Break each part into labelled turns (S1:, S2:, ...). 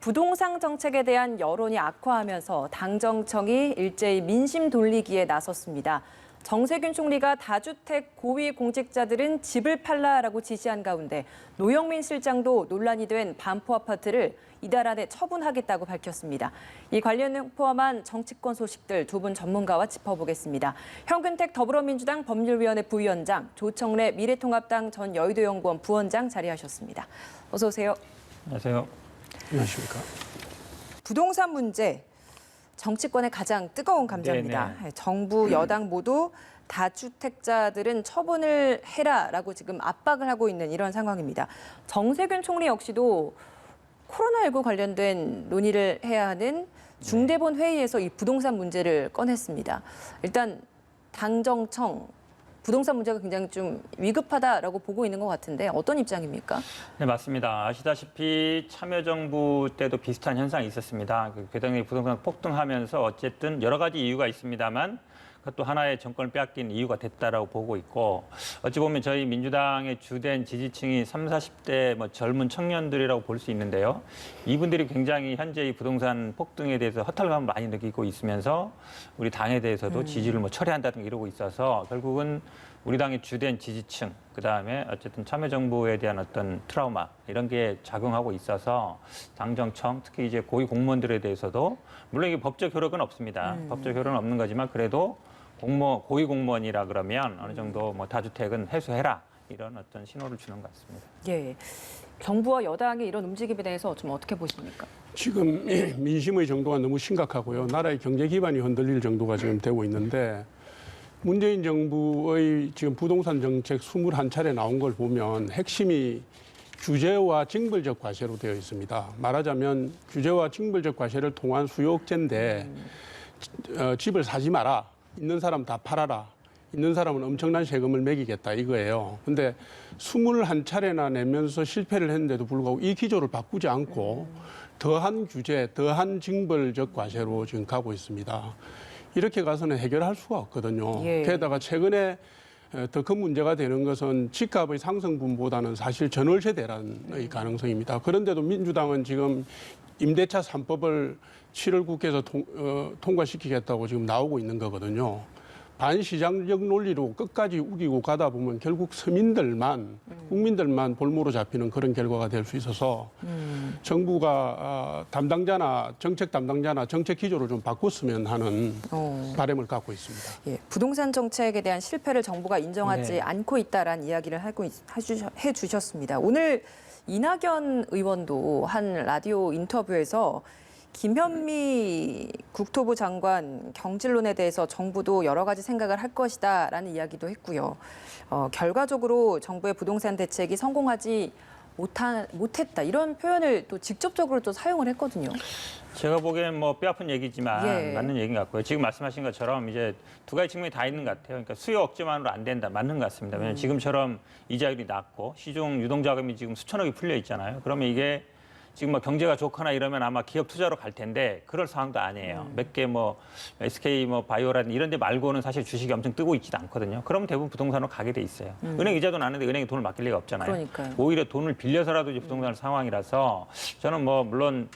S1: 부동산 정책에 대한 여론이 악화하면서 당정청이 일제히 민심 돌리기에 나섰습니다. 정세균 총리가 다주택 고위공직자들은 집을 팔라라고 지시한 가운데 노영민 실장도 논란이 된 반포 아파트를 이달 안에 처분하겠다고 밝혔습니다. 이 관련 포함한 정치권 소식들 두 분 전문가와 짚어보겠습니다. 현근택 더불어민주당 법률위원회 부위원장, 조청래 미래통합당 전 여의도연구원 부원장 자리하셨습니다. 어서 오세요.
S2: 안녕하세요.
S3: 안녕하십니까.
S1: 부동산 문제, 정치권의 가장 뜨거운 감자입니다.
S2: 네네.
S1: 정부, 여당 모두 다주택자들은 처분을 해라라고 지금 압박을 하고 있는 이런 상황입니다. 정세균 총리 역시도 코로나19 관련된 논의를 해야 하는 중대본 회의에서 이 부동산 문제를 꺼냈습니다. 일단 당정청, 부동산 문제가 굉장히 좀 위급하다라고 보고 있는 것 같은데 어떤 입장입니까?
S2: 네, 맞습니다. 아시다시피 참여정부 때도 비슷한 현상이 있었습니다. 괴당의 부동산 폭등하면서 어쨌든 여러 가지 이유가 있습니다만 그것도 하나의 정권을 빼앗긴 이유가 됐다라고 보고 있고, 어찌 보면 저희 민주당의 주된 지지층이 30, 40대 젊은 청년들이라고 볼 수 있는데요. 이분들이 굉장히 현재 이 부동산 폭등에 대해서 허탈감을 많이 느끼고 있으면서 우리 당에 대해서도 지지를 철회한다든가 이러고 있어서 결국은 우리 당의 주된 지지층, 그다음에 어쨌든 참여정부에 대한 어떤 트라우마 이런 게 작용하고 있어서 당정청, 특히 이제 고위 공무원들에 대해서도 물론 이게 법적 효력은 없습니다. 법적 효력은 없는 거지만 그래도 고위 공무원이라 그러면 어느 정도 뭐 다주택은 해소해라 이런 어떤 신호를 주는 것 같습니다.
S1: 예, 정부와 여당의 이런 움직임에 대해서 좀 어떻게 보십니까?
S3: 지금 민심의 정도가 너무 심각하고요. 나라의 경제 기반이 흔들릴 정도가 지금 되고 있는데 문재인 정부의 지금 부동산 정책 21차례 나온 걸 보면 핵심이 규제와 징벌적 과세로 되어 있습니다. 말하자면 규제와 징벌적 과세를 통한 수요 억제인데 집을 사지 마라. 있는 사람 다 팔아라. 있는 사람은 엄청난 세금을 매기겠다 이거예요. 근데 21차례나 내면서 실패를 했는데도 불구하고 이 기조를 바꾸지 않고 더한 규제, 더한 징벌적 과세로 지금 가고 있습니다. 이렇게 가서는 해결할 수가 없거든요.
S1: 예.
S3: 게다가 최근에 더 큰 문제가 되는 것은 집값의 상승분보다는 사실 전월세대란의 가능성입니다. 그런데도 민주당은 지금 임대차 3법을 7월 국회에서 통과시키겠다고 지금 나오고 있는 거거든요. 반시장적 논리로 끝까지 우기고 가다 보면 결국 서민들만, 국민들만 볼모로 잡히는 그런 결과가 될 수 있어서 정부가 정책 담당자나 정책 기조를 좀 바꿨으면 하는 바람을 갖고 있습니다.
S1: 예, 부동산 정책에 대한 실패를 정부가 인정하지
S2: 네.
S1: 않고 있다라는 이야기를 해주셨습니다. 오늘 이낙연 의원도 한 라디오 인터뷰에서 김현미 국토부 장관 경질론에 대해서 정부도 여러 가지 생각을 할 것이다라는 이야기도 했고요. 결과적으로 정부의 부동산 대책이 성공하지 못했다 이런 표현을 또 직접적으로 또 사용을 했거든요.
S2: 제가 보기엔 뭐 뼈아픈 얘기지만
S1: 예.
S2: 맞는 얘기인 것 같고요. 지금 말씀하신 것처럼 이제 두 가지 측면이 다 있는 것 같아요. 그러니까 수요 억제만으로 안 된다. 맞는 것 같습니다. 왜냐하면 지금처럼 이자율이 낮고 시중 유동자금이 지금 수천억이 풀려 있잖아요. 그러면 이게 지금 뭐 경제가 좋거나 이러면 아마 기업 투자로 갈 텐데 그럴 상황도 아니에요. 몇 개 뭐 SK 뭐 바이오라든지 이런 데 말고는 사실 주식이 엄청 뜨고 있지도 않거든요. 그러면 대부분 부동산으로 가게 돼 있어요. 은행 이자도 나는데 은행에 돈을 맡길 리가 없잖아요.
S1: 그러니까요.
S2: 오히려 돈을 빌려서라도 이제 부동산 상황이라서 저는 뭐 물론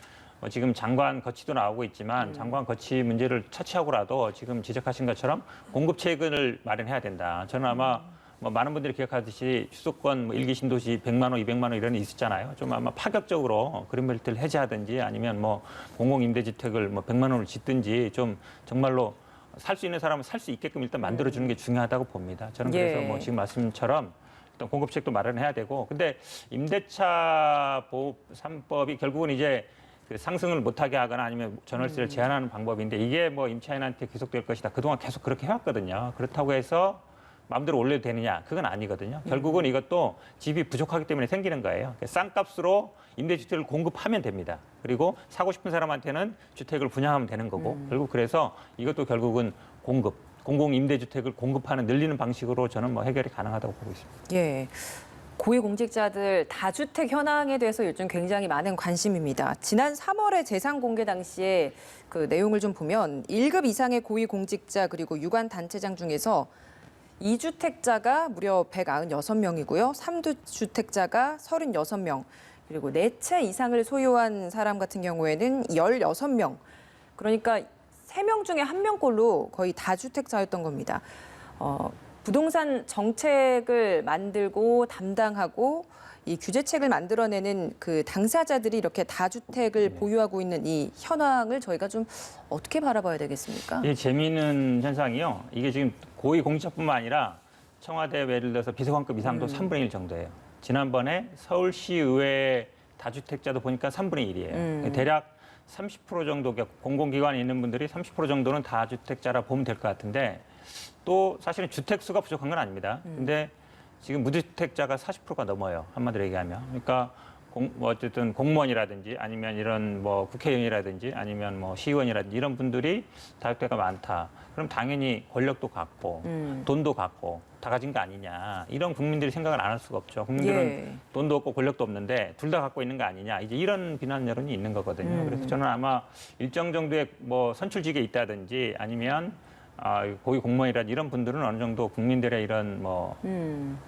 S2: 지금 장관 거치도 나오고 있지만 장관 거치 문제를 차치하고라도 지금 지적하신 것처럼 공급책을 마련해야 된다. 저는 아마 뭐 많은 분들이 기억하듯이 수도권 1기 신도시 100만 원, 200만 원 이런 게 있었잖아요. 좀 아마 파격적으로 그린벨트를 해제하든지 아니면 뭐 공공임대주택을 뭐 100만 원을 짓든지 좀 정말로 살 수 있는 사람은 살 수 있게끔 일단 만들어주는 게 중요하다고 봅니다. 저는 그래서 뭐 지금 말씀처럼 어떤 공급책도 마련해야 되고, 근데 임대차 보호 3법이 결국은 이제 그 상승을 못하게 하거나 아니면 전월세를 제한하는 방법인데 이게 뭐 임차인한테 계속될 것이다. 그동안 계속 그렇게 해왔거든요. 그렇다고 해서 마음대로 올려도 되느냐? 그건 아니거든요. 결국은 이것도 집이 부족하기 때문에 생기는 거예요. 싼 값으로 임대주택을 공급하면 됩니다. 그리고 사고 싶은 사람한테는 주택을 분양하면 되는 거고 결국 그래서 이것도 결국은 공공임대주택을 공급하는 늘리는 방식으로 저는 뭐 해결이 가능하다고 보고 있습니다.
S1: 예. 고위공직자들 다주택 현황에 대해서 요즘 굉장히 많은 관심입니다. 지난 3월에 재산 공개 당시에 그 내용을 좀 보면 1급 이상의 고위공직자 그리고 유관단체장 중에서 2주택자가 무려 196명이고요. 3주택자가 36명. 그리고 4채 이상을 소유한 사람 같은 경우에는 16명. 그러니까 3명 중에 1명꼴로 거의 다주택자였던 겁니다. 부동산 정책을 만들고 담당하고 이 규제책을 만들어내는 그 당사자들이 이렇게 다주택을 보유하고 있는 이 현황을 저희가 좀 어떻게 바라봐야 되겠습니까?
S2: 이게 재미있는 현상이요. 이게 지금 고위공직자뿐만 아니라 청와대 예를 들어서 비서관급 이상도 3분의 1 정도예요. 지난번에 서울시의회 다주택자도 보니까 3분의 1이에요. 대략 30% 정도, 공공기관에 있는 분들이 30% 정도는 다주택자라 보면 될 것 같은데 또 사실은 주택수가 부족한 건 아닙니다. 근데 지금 무주택자가 40%가 넘어요. 한마디로 얘기하면. 그러니까 뭐 어쨌든 공무원이라든지 아니면 이런 뭐 국회의원이라든지 아니면 뭐 시의원이라든지 이런 분들이 다주택자가 많다. 그럼 당연히 권력도 갖고 돈도 갖고 다 가진 거 아니냐. 이런 국민들이 생각을 안 할 수가 없죠. 국민들은
S1: 예.
S2: 돈도 없고 권력도 없는데 둘 다 갖고 있는 거 아니냐. 이제 이런 비난 여론이 있는 거거든요. 그래서 저는 아마 일정 정도의 뭐 선출직에 있다든지 아니면 고위 공무원이라든지 이런 분들은 어느 정도 국민들의 이런 뭐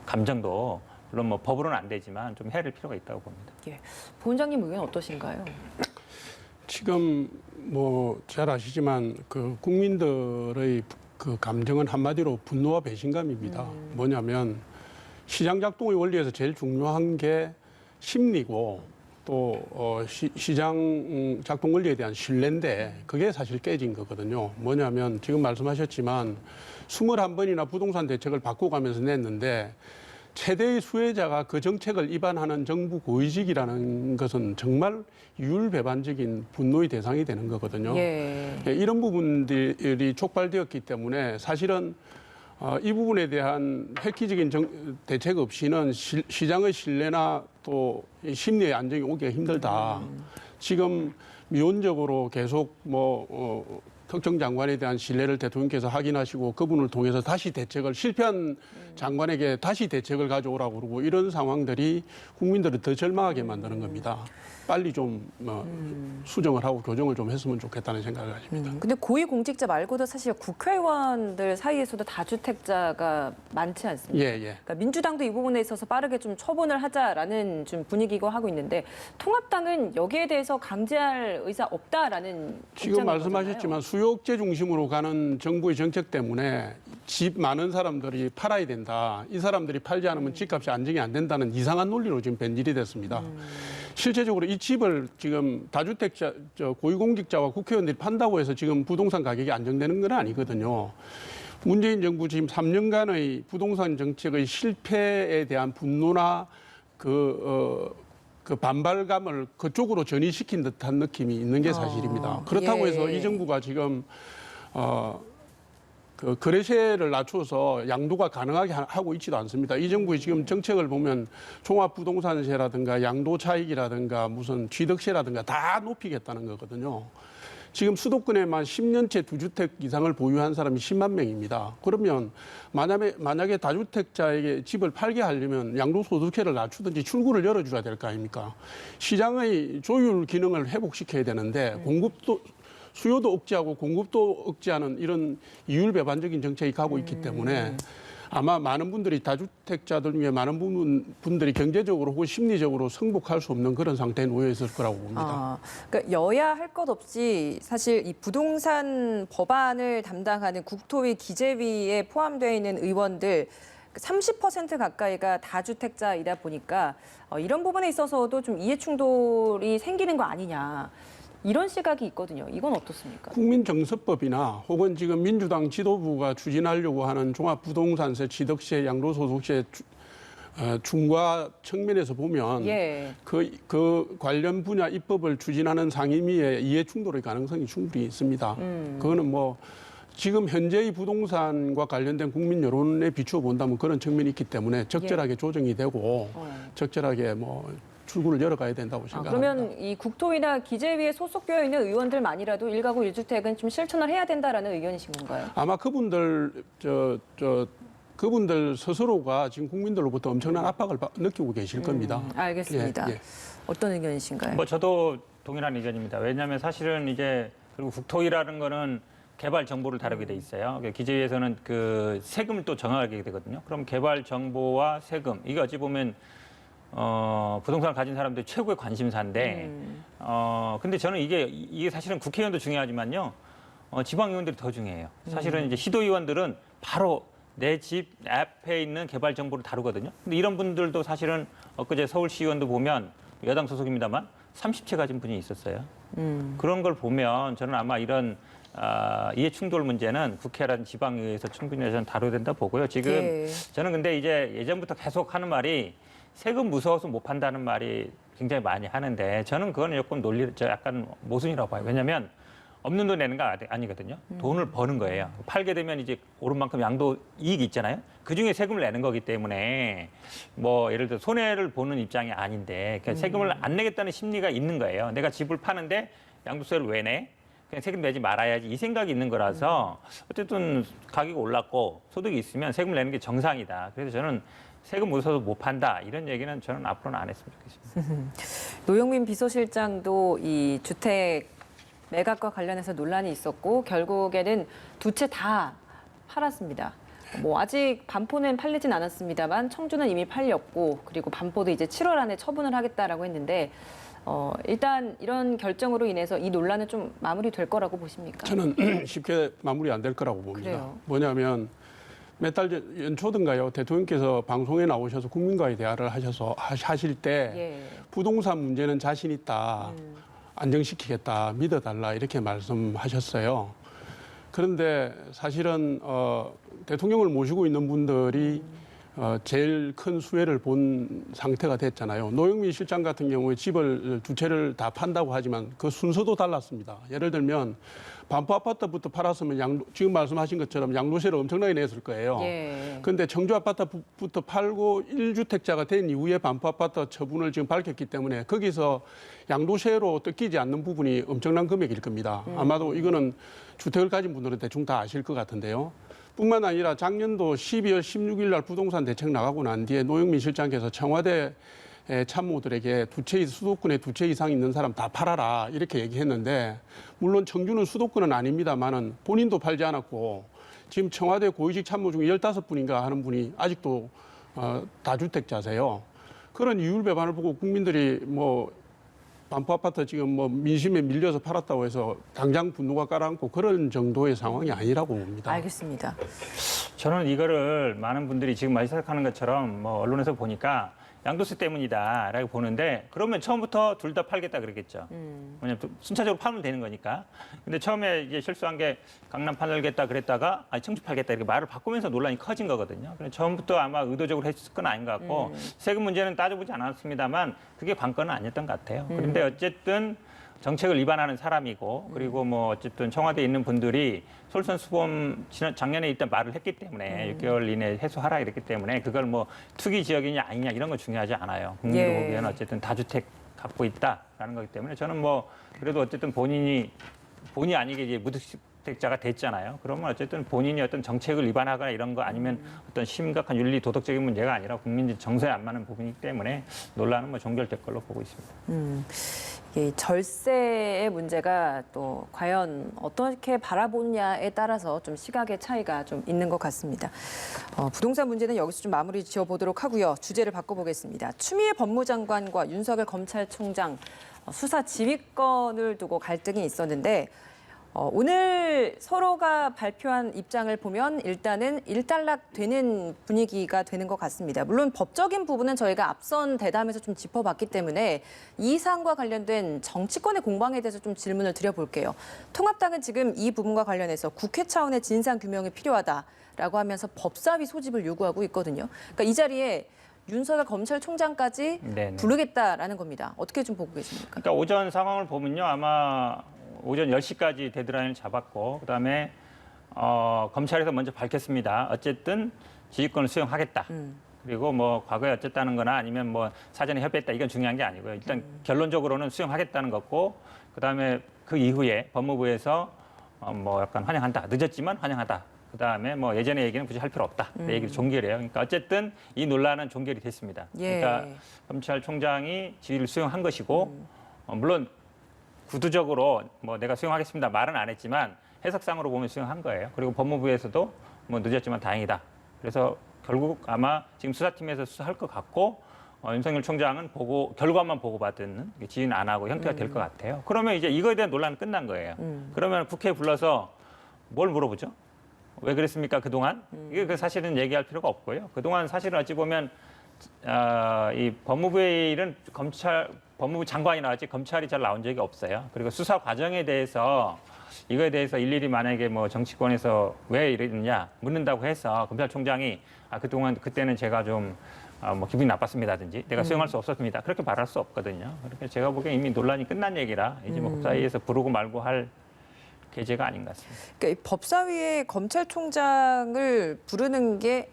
S2: 감정도 물론 뭐 법으로는 안 되지만 좀 헤아릴 필요가 있다고 봅니다.
S1: 예. 부원장님 의견 어떠신가요?
S3: 지금 뭐 잘 아시지만 그 국민들의 그 감정은 한마디로 분노와 배신감입니다. 뭐냐면 시장 작동의 원리에서 제일 중요한 게 심리고 또 시장 작동 원리에 대한 신뢰인데 그게 사실 깨진 거거든요. 뭐냐면 지금 말씀하셨지만 21번이나 부동산 대책을 바꿔가면서 냈는데 최대의 수혜자가 그 정책을 위반하는 정부 고위직이라는 것은 정말 유율배반적인 분노의 대상이 되는 거거든요.
S1: 예.
S3: 이런 부분들이 촉발되었기 때문에 사실은 이 부분에 대한 획기적인 대책 없이는 시장의 신뢰나 또 심리의 안정이 오기가 힘들다. 지금 미온적으로 계속 특정 장관에 대한 신뢰를 대통령께서 확인하시고 그분을 통해서 다시 대책을 실패한 장관에게 다시 대책을 가져오라고 그러고 이런 상황들이 국민들을 더 절망하게 만드는 겁니다. 빨리 좀 수정을 하고 교정을 좀 했으면 좋겠다는 생각을 가집니다.
S1: 근데 고위공직자 말고도 사실 국회의원들 사이에서도 다주택자가 많지 않습니까?
S3: 예.
S1: 그러니까 민주당도 이 부분에 있어서 빠르게 좀 처분을 하자라는 좀 분위기고 하고 있는데 통합당은 여기에 대해서 강제할 의사 없다라는
S3: 지금
S1: 입장인
S3: 말씀하셨지만
S1: 거잖아요.
S3: 수요 억제 중심으로 가는 정부의 정책 때문에 집 많은 사람들이 팔아야 된다. 이 사람들이 팔지 않으면 집값이 안정이 안 된다는 이상한 논리로 지금 변질이 됐습니다. 실제적으로 이 집을 지금 다주택자, 고위공직자와 국회의원들이 판다고 해서 지금 부동산 가격이 안정되는 건 아니거든요. 문재인 정부 지금 3년간의 부동산 정책의 실패에 대한 분노나 그 반발감을 그쪽으로 전이시킨 듯한 느낌이 있는 게 사실입니다. 그렇다고 해서 이 정부가 지금 그 거래세를 낮춰서 양도가 가능하게 하고 있지도 않습니다. 이 정부의 지금 정책을 보면 종합부동산세라든가 양도 차익이라든가 무슨 취득세라든가 다 높이겠다는 거거든요. 지금 수도권에만 10년째 2주택 이상을 보유한 사람이 10만 명입니다. 그러면 만약에 다주택자에게 집을 팔게 하려면 양도소득세를 낮추든지 출구를 열어줘야 될 거 아닙니까? 시장의 조율 기능을 회복시켜야 되는데 수요도 억제하고 공급도 억제하는 이런 이율배반적인 정책이 가고 있기 때문에 아마 많은 분들이 다주택자들 중에 많은 분들이 경제적으로 혹은 심리적으로 승복할 수 없는 그런 상태에 놓여 있을 거라고 봅니다.
S1: 그러니까 여야 할 것 없이 사실 이 부동산 법안을 담당하는 국토위 기재위에 포함되어 있는 의원들 30% 가까이가 다주택자이다 보니까 이런 부분에 있어서도 좀 이해 충돌이 생기는 거 아니냐. 이런 시각이 있거든요. 이건 어떻습니까?
S3: 국민정서법이나 혹은 지금 민주당 지도부가 추진하려고 하는 종합부동산세, 취득세, 양도소득세 중과 측면에서 보면 그 관련 분야 입법을 추진하는 상임위의 이해 충돌의 가능성이 충분히 있습니다. 그거는 뭐 지금 현재의 부동산과 관련된 국민 여론에 비추어 본다면 그런 측면이 있기 때문에 적절하게 조정이 되고 적절하게 출구를 열어가야 된다고 생각합니다.
S1: 그러면 이 국토위나 기재위에 소속되어 있는 의원들만이라도 1가구 1주택은 좀 실천을 해야 된다라는 의견이신 건가요?
S3: 아마 그분들 스스로가 지금 국민들로부터 엄청난 압박을 느끼고 계실 겁니다.
S1: 알겠습니다.
S3: 예.
S1: 어떤 의견이신가요?
S2: 저도 동일한 의견입니다. 왜냐하면 사실은 이제 그리고 국토위라는 거는 개발 정보를 다루게 돼 있어요. 기재위에서는 그 세금을 또 정하게 되거든요. 그럼 개발 정보와 세금 이게 어찌 보면 부동산을 가진 사람들이 최고의 관심사인데 근데 저는 이게 사실은 국회의원도 중요하지만요. 지방의원들이 더 중요해요. 사실은 이제 시도의원들은 바로 내 집 앞에 있는 개발 정보를 다루거든요. 근데 이런 분들도 사실은 엊그제 서울시의원도 보면 여당 소속입니다만 30채 가진 분이 있었어요. 그런 걸 보면 저는 아마 이런 이해 충돌 문제는 국회라든지 지방의회에서 충분히 저는 다뤄야 된다 보고요. 지금
S1: 예.
S2: 저는 근데 이제 예전부터 계속 하는 말이 세금 무서워서 못 판다는 말이 굉장히 많이 하는데 저는 그거는 조금 약간 모순이라고 봐요. 왜냐하면 없는 돈 내는 거 아니거든요. 돈을 버는 거예요. 팔게 되면 이제 오른 만큼 양도 이익이 있잖아요. 그중에 세금을 내는 거기 때문에 뭐 예를 들어 손해를 보는 입장이 아닌데 그냥 세금을 안 내겠다는 심리가 있는 거예요. 내가 집을 파는데 양도세를 왜 내? 그냥 세금 내지 말아야지 이 생각이 있는 거라서 어쨌든 가격이 올랐고 소득이 있으면 세금을 내는 게 정상이다. 그래서 저는 세금 무서워서 못 판다 이런 얘기는 저는 앞으로는 안 했으면 좋겠습니다.
S1: 노영민 비서실장도 이 주택 매각과 관련해서 논란이 있었고 결국에는 두 채 다 팔았습니다. 뭐 아직 반포는 팔리진 않았습니다만 청주는 이미 팔렸고 그리고 반포도 이제 7월 안에 처분을 하겠다라고 했는데 일단 이런 결정으로 인해서 이 논란은 좀 마무리될 거라고 보십니까?
S3: 저는 쉽게 마무리 안 될 거라고 봅니다.
S1: 그래요.
S3: 뭐냐면 몇 달 전 연초든가요 대통령께서 방송에 나오셔서 국민과의 대화를 하실 때
S1: 예.
S3: 부동산 문제는 자신 있다. 안정시키겠다, 믿어달라 이렇게 말씀하셨어요. 그런데 사실은 대통령을 모시고 있는 분들이 제일 큰 수혜를 본 상태가 됐잖아요. 노영민 실장 같은 경우에 집을 두 채를 다 판다고 하지만 그 순서도 달랐습니다. 예를 들면 반포 아파트부터 팔았으면 지금 말씀하신 것처럼 양도세를 엄청나게 냈을 거예요. 그런데 청주 아파트부터 팔고 1주택자가 된 이후에 반포 아파트 처분을 지금 밝혔기 때문에 거기서 양도세로 뜯기지 않는 부분이 엄청난 금액일 겁니다. 아마도 이거는 주택을 가진 분들은 대충 다 아실 것 같은데요. 뿐만 아니라 작년도 12월 16일 날 부동산 대책 나가고 난 뒤에 노영민 실장께서 청와대 참모들에게 수도권에 두 채 이상 있는 사람 다 팔아라 이렇게 얘기했는데 물론 청주는 수도권은 아닙니다만은 본인도 팔지 않았고 지금 청와대 고위직 참모 중에 15분인가 하는 분이 아직도 다주택자세요. 그런 이율 배반을 보고 국민들이 뭐 반포 아파트 지금 뭐 민심에 밀려서 팔았다고 해서 당장 분노가 가라앉고 그런 정도의 상황이 아니라고 봅니다.
S1: 알겠습니다.
S2: 저는 이거를 많은 분들이 지금 많이 생각하는 것처럼 뭐 언론에서 보니까 양도세 때문이다라고 보는데 그러면 처음부터 둘 다 팔겠다 그러겠죠. 왜냐면 순차적으로 팔면 되는 거니까. 근데 처음에 이제 실수한 게 강남 팔겠다 그랬다가 아니 청주 팔겠다 이렇게 말을 바꾸면서 논란이 커진 거거든요. 그래서 처음부터 아마 의도적으로 했을 건 아닌 것 같고 세금 문제는 따져보지 않았습니다만 그게 관건은 아니었던 것 같아요. 그런데 어쨌든 정책을 위반하는 사람이고 그리고 뭐 어쨌든 청와대에 있는 분들이 솔선수범 작년에 일단 말을 했기 때문에 6개월 이내에 해소하라 이랬기 때문에 그걸 뭐 투기 지역이냐 아니냐 이런 건 중요하지 않아요. 국민들
S1: 예.
S2: 보기에는 어쨌든 다주택 갖고 있다라는 거기 때문에 저는 뭐 그래도 어쨌든 본인이 아니게 이제 무주택자가 됐잖아요. 그러면 어쨌든 본인이 어떤 정책을 위반하거나 이런 거 아니면 어떤 심각한 윤리 도덕적인 문제가 아니라 국민들 정서에 안 맞는 부분이기 때문에 논란은 뭐 종결될 걸로 보고 있습니다.
S1: 이 절세의 문제가 또 과연 어떻게 바라보냐에 따라서 좀 시각의 차이가 좀 있는 것 같습니다. 부동산 문제는 여기서 좀 마무리 지어보도록 하고요. 주제를 바꿔보겠습니다. 추미애 법무장관과 윤석열 검찰총장 수사 지휘권을 두고 갈등이 있었는데 오늘 서로가 발표한 입장을 보면 일단은 일단락되는 분위기가 되는 것 같습니다. 물론 법적인 부분은 저희가 앞선 대담에서 좀 짚어봤기 때문에 이 사안과 관련된 정치권의 공방에 대해서 좀 질문을 드려볼게요. 통합당은 지금 이 부분과 관련해서 국회 차원의 진상규명이 필요하다라고 하면서 법사위 소집을 요구하고 있거든요. 그러니까 이 자리에 윤석열 검찰총장까지
S2: 네네.
S1: 부르겠다라는 겁니다. 어떻게 좀 보고 계십니까?
S2: 그러니까 오전 상황을 보면요. 아마 오전 10시까지 데드라인을 잡았고 그다음에 검찰에서 먼저 밝혔습니다. 어쨌든 지휘권을 수용하겠다. 그리고 뭐 과거에 어쨌다는 거나 아니면 뭐 사전에 협의했다. 이건 중요한 게 아니고요. 일단 결론적으로는 수용하겠다는 거고 그다음에 그 이후에 법무부에서 뭐 약간 환영한다. 늦었지만 환영하다. 그다음에 뭐 예전의 얘기는 굳이 할 필요 없다. 그 얘기를 종결해요. 그러니까 어쨌든 이 논란은 종결이 됐습니다.
S1: 예.
S2: 그러니까 검찰총장이 지휘를 수용한 것이고 물론 구두적으로 뭐 내가 수용하겠습니다 말은 안 했지만 해석상으로 보면 수용한 거예요. 그리고 법무부에서도 뭐 늦었지만 다행이다. 그래서 결국 아마 지금 수사팀에서 수사할 것 같고 윤석열 총장은 결과만 보고받는 지인 안 하고 형태가 될 것 같아요. 그러면 이제 이거에 대한 논란은 끝난 거예요. 그러면 국회에 불러서 뭘 물어보죠? 왜 그랬습니까 그동안? 이게 사실은 얘기할 필요가 없고요. 그동안 사실은 어찌 보면 이 법무부의 일은 법무부 장관이 나왔지 검찰이 잘 나온 적이 없어요. 그리고 수사 과정에 대해서 이거에 대해서 일일이 만약에 뭐 정치권에서 왜 이랬냐 묻는다고 해서 검찰총장이 그때는 제가 좀 뭐 기분이 나빴습니다든지 내가 수용할 수 없었습니다. 그렇게 말할 수 없거든요. 그렇게 제가 보기엔 이미 논란이 끝난 얘기라 이제 뭐 그 사이에서 부르고 말고 할 계제가 아닌 것 같습니다.
S1: 그러니까 법사위에 검찰총장을 부르는 게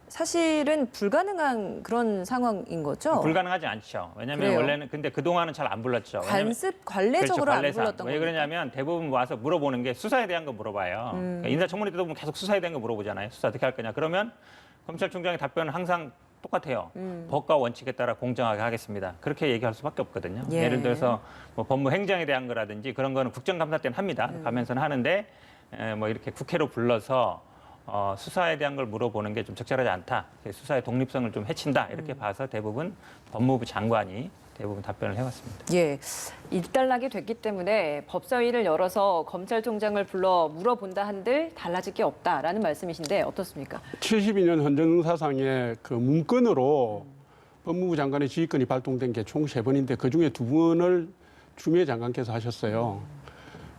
S1: 사실은 불가능한 그런 상황인 거죠?
S2: 불가능하지 않죠. 왜냐하면
S1: 그래요?
S2: 원래는 근데 그동안은 잘 안 불렀죠.
S1: 관례적으로
S2: 그렇죠,
S1: 안
S2: 관례상.
S1: 불렀던
S2: 왜
S1: 거니까.
S2: 그러냐면 대부분 와서 물어보는 게 수사에 대한 거 물어봐요. 그러니까 인사청문회 때도 보면 계속 수사에 대한 거 물어보잖아요. 수사 어떻게 할 거냐. 그러면 검찰총장의 답변은 항상 똑같아요. 법과 원칙에 따라 공정하게 하겠습니다. 그렇게 얘기할 수밖에 없거든요.
S1: 예.
S2: 예를 들어서 뭐 법무 행정에 대한 거라든지 그런 거는 국정감사 때는 합니다. 가면서는 하는데 뭐 이렇게 국회로 불러서 수사에 대한 걸 물어보는 게 좀 적절하지 않다. 수사의 독립성을 좀 해친다. 이렇게 봐서 대부분 법무부 장관이 대부분 답변을 해왔습니다.
S1: 예, 일단락이 됐기 때문에 법사위를 열어서 검찰총장을 불러 물어본다 한들 달라질 게 없다라는 말씀이신데 어떻습니까?
S3: 72년 헌정사상의 그 문건으로 법무부 장관의 지휘권이 발동된 게 총 3번인데 그중에 2번을 추미애 장관께서 하셨어요.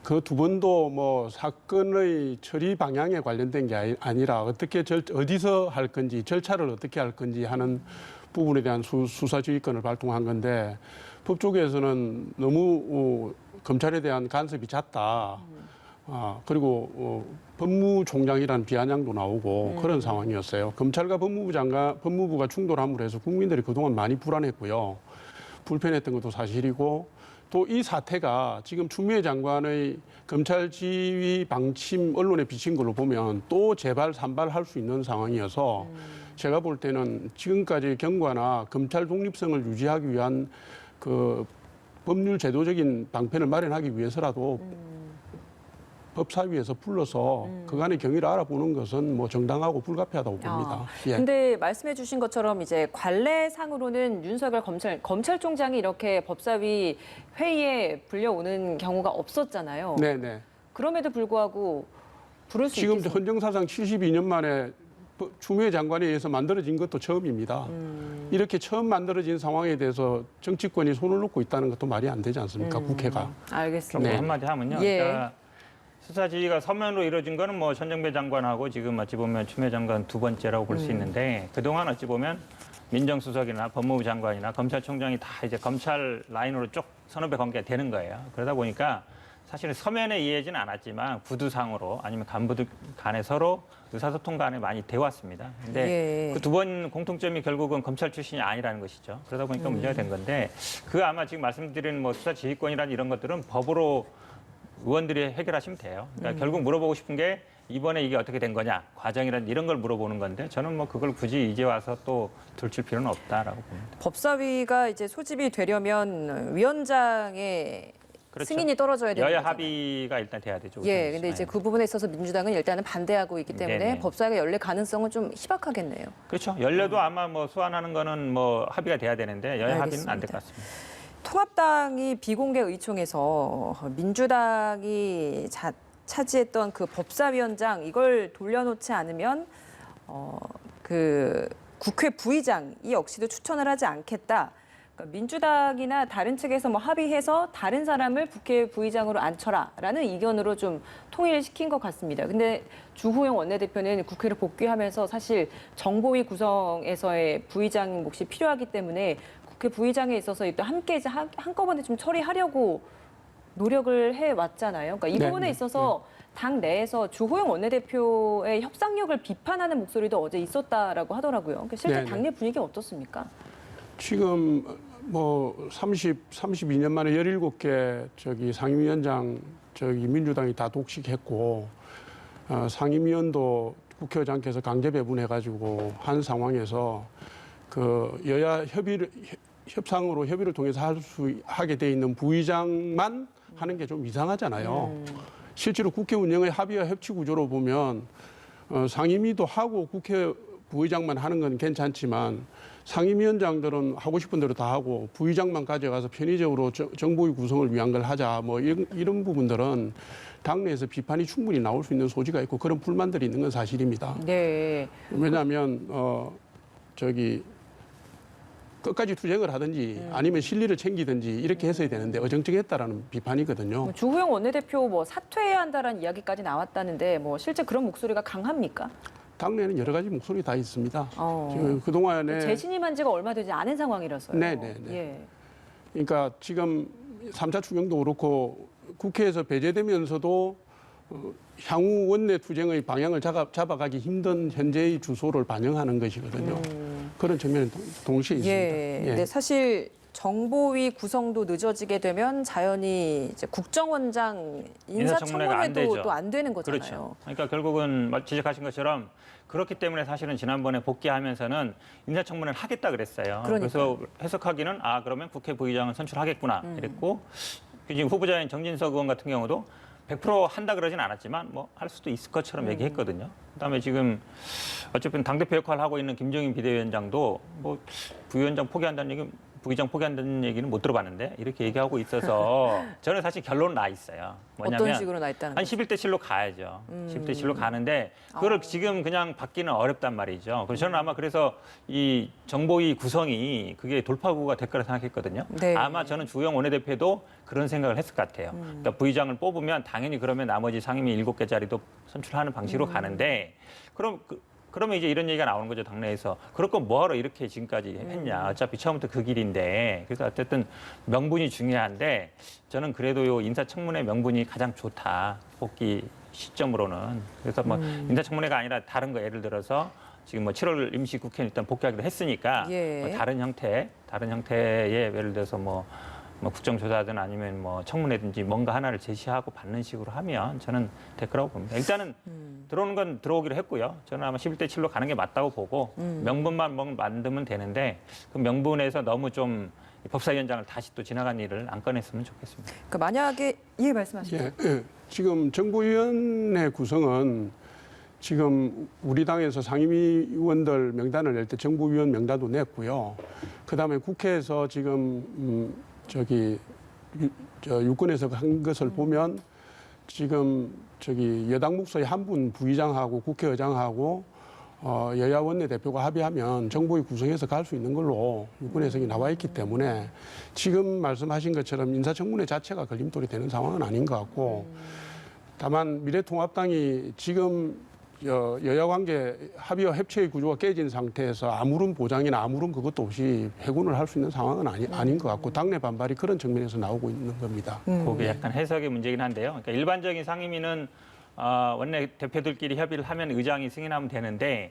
S3: 그 2번도 뭐 사건의 처리 방향에 관련된 게 아니라 어디서 할 건지 절차를 어떻게 할 건지 하는 부분에 대한 수사 지휘권을 발동한 건데 법조계에서는 너무 검찰에 대한 간섭이 잦다. 그리고 법무총장이라는 비아냥도 나오고 그런 상황이었어요. 검찰과 법무부가 충돌함으로 해서 국민들이 그동안 많이 불안했고요. 불편했던 것도 사실이고 또 이 사태가 지금 추미애 장관의 검찰 지휘 방침 언론에 비친 걸로 보면 또 재발 산발할 수 있는 상황이어서 제가 볼 때는 지금까지 경과나 검찰 독립성을 유지하기 위한 그 법률 제도적인 방편을 마련하기 위해서라도 법사위에서 불러서 그간의 경위를 알아보는 것은 뭐 정당하고 불가피하다고 봅니다. 예.
S1: 근데 말씀해 주신 것처럼 이제 관례상으로는 윤석열 검찰총장이 이렇게 법사위 회의에 불려오는 경우가 없었잖아요.
S3: 네네.
S1: 그럼에도 불구하고 부를 수
S3: 지금
S1: 있겠습니까?
S3: 헌정사상 72년 만에 추미애 장관에 의해서 만들어진 것도 처음입니다. 이렇게 처음 만들어진 상황에 대해서 정치권이 손을 놓고 있다는 것도 말이 안 되지 않습니까? 국회가.
S1: 알겠습니다.
S2: 좀 한마디 하면요.
S1: 예.
S2: 그러니까 수사 지휘가 서면으로 이루어진 거는 뭐 전정배 장관하고 지금 어찌 보면 추미애 장관 2번째라고 볼 수 있는데 그동안 어찌 보면 민정수석이나 법무부 장관이나 검찰총장이 다 이제 검찰 라인으로 쭉 선후배 관계가 되는 거예요. 그러다 보니까 사실은 서면에 이해하지는 않았지만 구두상으로 아니면 간부들 간에 서로 의사소통 간에 많이 돼 왔습니다. 근데
S1: 예.
S2: 그 2번 공통점이 결국은 검찰 출신이 아니라는 것이죠. 그러다 보니까 문제가 된 건데 그 아마 지금 말씀드린 뭐 수사 지휘권이라는 이런 것들은 법으로 의원들이 해결하시면 돼요. 그러니까 결국 물어보고 싶은 게 이번에 이게 어떻게 된 거냐, 과정이란 이런 걸 물어보는 건데 저는 뭐 그걸 굳이 이제 와서 또 들칠 필요는 없다라고 봅니다.
S1: 법사위가 이제 소집이 되려면 위원장의
S2: 그렇죠.
S1: 승인이 떨어져야 되는
S2: 여야
S1: 거잖아요.
S2: 합의가 일단 돼야 되죠.
S1: 예, 근데 이제 그 부분에 있어서 민주당은 일단은 반대하고 있기 때문에
S2: 네네.
S1: 법사위가 열릴 가능성은 좀 희박하겠네요.
S2: 그렇죠. 열려도 아마 뭐 소환하는 거는 뭐 합의가 돼야 되는데 여야 합의는 안 될 것 같습니다.
S1: 통합당이 비공개 의총에서 민주당이 차지했던 그 법사위원장 이걸 돌려놓지 않으면 그 국회 부의장 이 역시도 추천을 하지 않겠다. 그러니까 민주당이나 다른 측에서 뭐 합의해서 다른 사람을 국회 부의장으로 앉혀라라는 의견으로 좀 통일시킨 것 같습니다. 근데 주호영 원내대표는 국회를 복귀하면서 사실 정보위 구성에서의 부의장 몫이 필요하기 때문에 국회 부의장에 있어서 또 함께 이제 한꺼번에 좀 처리하려고 노력을 해왔잖아요. 그러니까 이
S3: 네,
S1: 부분에 있어서 당 내에서 주호영 원내대표의 협상력을 비판하는 목소리도 어제 있었다라고 하더라고요. 그러니까 실제
S3: 네, 네.
S1: 당내 분위기 어떻습니까?
S3: 지금 뭐 32년 만에 17개 상임위원장 민주당이 다 독식했고 상임위원도 국회의장께서 강제 배분해가지고 한 상황에서 그 여야 협상으로 협의를 통해서 하게 돼 있는 부의장만 하는 게 좀 이상하잖아요. 실제로 국회 운영의 합의와 협치 구조로 보면 상임위도 하고 국회 부의장만 하는 건 괜찮지만 상임위원장들은 하고 싶은 대로 다 하고 부의장만 가져가서 편의적으로 정보위 구성을 위한 걸 하자 뭐 이런 부분들은 당내에서 비판이 충분히 나올 수 있는 소지가 있고 그런 불만들이 있는 건 사실입니다.
S1: 네.
S3: 왜냐하면 끝까지 투쟁을 하든지 아니면 실리를 챙기든지 이렇게 했어야 되는데 어정쩡했다라는 비판이거든요.
S1: 주호영 원내대표 뭐 사퇴해야 한다라는 이야기까지 나왔다는데 뭐 실제 그런 목소리가 강합니까?
S3: 당내에는 여러 가지 목소리 다 있습니다.
S1: 어.
S3: 지금 그동안에
S1: 재신임한 지가 얼마 되지 않은 상황이라서요.
S3: 네네네.
S1: 예.
S3: 그러니까 지금 3차 추경도 그렇고 국회에서 배제되면서도 향후 원내 투쟁의 방향을 잡아가기 힘든 현재의 주소를 반영하는 것이거든요. 그런 측면은 동시에 있습니다.
S1: 예. 근데 사실 정보위 구성도 늦어지게 되면 자연히 이제 국정원장
S2: 인사청문회가 안
S1: 인사청문회도
S2: 되죠.
S1: 또 안 되는 거잖아요.
S2: 그렇죠. 그러니까 결국은 지적하신 것처럼 그렇기 때문에 사실은 지난번에 복귀하면서는 인사청문회를 하겠다 그랬어요.
S1: 그러니까요.
S2: 그래서 해석하기는 그러면 국회 부의장을 선출하겠구나 이랬고 지금 후보자인 정진석 의원 같은 경우도 100% 한다 그러진 않았지만 뭐 할 수도 있을 것처럼 얘기했거든요. 그다음에 지금 어차피 당대표 역할을 하고 있는 김종인 비대위원장도 뭐 부위원장 포기한다는 얘기, 부의장 포기한다는 얘기는 못 들어봤는데 이렇게 얘기하고 있어서 저는 사실 결론은 나 있어요. 뭐냐면
S1: 어떤 식으로 나 있다는
S2: 한
S1: 거죠?
S2: 11대 7로 가야죠. 11대 7로 가는데 그거를 지금 그냥 받기는 어렵단 말이죠. 그래서 저는 아마 그래서 이 정보위 구성이 그게 돌파구가 될 거라 생각했거든요.
S1: 네.
S2: 아마 저는 주호영 원내대표도 그런 생각을 했을 것 같아요. 그러니까 부의장을 뽑으면 당연히 그러면 나머지 상임위 7개짜리도 선출하는 방식으로 가는데 그러면 이제 이런 얘기가 나오는 거죠, 당내에서. 그럴 건 뭐하러 이렇게 지금까지 했냐. 어차피 처음부터 그 길인데. 그래서 어쨌든 명분이 중요한데 저는 그래도 요 인사청문회 명분이 가장 좋다. 복귀 시점으로는. 그래서 뭐 인사청문회가 아니라 다른 거 예를 들어서 지금 뭐 7월 임시국회는 일단 복귀하기로 했으니까
S1: 예.
S2: 뭐 다른 형태의 예를 들어서 뭐 국정조사든 아니면 뭐 청문회든지 뭔가 하나를 제시하고 받는 식으로 하면 저는 될 거라고 봅니다. 일단은 들어오는 건 들어오기로 했고요. 저는 아마 11대 7로 가는 게 맞다고 보고 명분만 만들면 되는데 그 명분에서 너무 좀 법사위원장을 다시 또 지나간 일을 안 꺼냈으면 좋겠습니다.
S1: 그러니까 만약에 말씀하시죠.
S3: 예. 지금 정보위원회 구성은 지금 우리 당에서 상임위 의원들 명단을 낼 때 정보위원 명단도 냈고요. 그다음에 국회에서 지금 유권에서 한 것을 보면 지금 여당 목소리 한 분 부의장하고 국회의장하고 여야 원내대표가 합의하면 정보위 구성해서 갈 수 있는 걸로 유권 해석이 나와 있기 때문에 지금 말씀하신 것처럼 인사청문회 자체가 걸림돌이 되는 상황은 아닌 것 같고 다만 미래통합당이 지금 여야 관계 합의와 협치의 구조가 깨진 상태에서 아무런 보장이나 아무런 그것도 없이 해군을 할 수 있는 상황은 아닌 것 같고 당내 반발이 그런 측면에서 나오고 있는 겁니다.
S2: 그게 약간 해석의 문제긴 한데요. 그러니까 일반적인 상임위는 원내 대표들끼리 협의를 하면 의장이 승인하면 되는데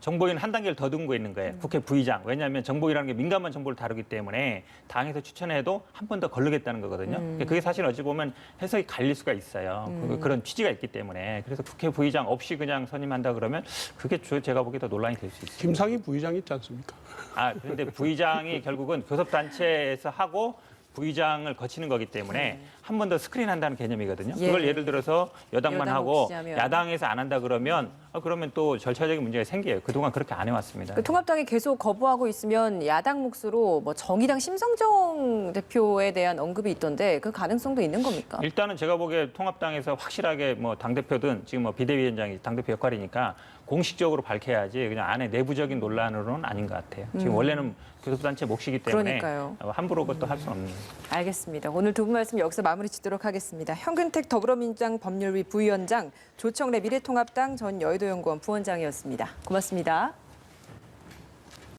S2: 정보위는 한 단계를 더 둔 거 있는 거예요. 국회 부의장. 왜냐하면 정보위라는 게 민감한 정보를 다루기 때문에 당에서 추천해도 한 번 더 걸르겠다는 거거든요. 그게 사실 어찌 보면 해석이 갈릴 수가 있어요. 그런 취지가 있기 때문에. 그래서 국회 부의장 없이 그냥 선임한다 그러면 그게 제가 보기에 더 논란이 될 수 있습니다.
S3: 김상희 부의장 있지 않습니까?
S2: 그런데 부의장이 결국은 교섭단체에서 하고 부의장을 거치는 거기 때문에 한 번 더 스크린한다는 개념이거든요.
S1: 예.
S2: 그걸 예를 들어서 여당만
S1: 여당
S2: 하고
S1: 없이하면.
S2: 야당에서 안 한다 그러면 그러면 또 절차적인 문제가 생겨요. 그동안 그렇게 안 해왔습니다.
S1: 그 통합당이 계속 거부하고 있으면 야당 몫으로 뭐 정의당 심성정 대표에 대한 언급이 있던데 그 가능성도 있는 겁니까?
S2: 일단은 제가 보기에 통합당에서 확실하게 뭐 당대표든 지금 뭐 비대위원장이 당대표 역할이니까 공식적으로 밝혀야지 그냥 안에 내부적인 논란으로는 아닌 것 같아요. 지금 원래는 교섭단체 몫이기 때문에
S1: 그러니까요.
S2: 함부로 그것도 할 수 없는.
S1: 알겠습니다. 오늘 두 분 말씀 여기서 마무리 짓도록 하겠습니다. 현근택 더불어민주당 법률위 부위원장, 조청래 미래통합당 전 여의도연구원 부원장이었습니다. 고맙습니다.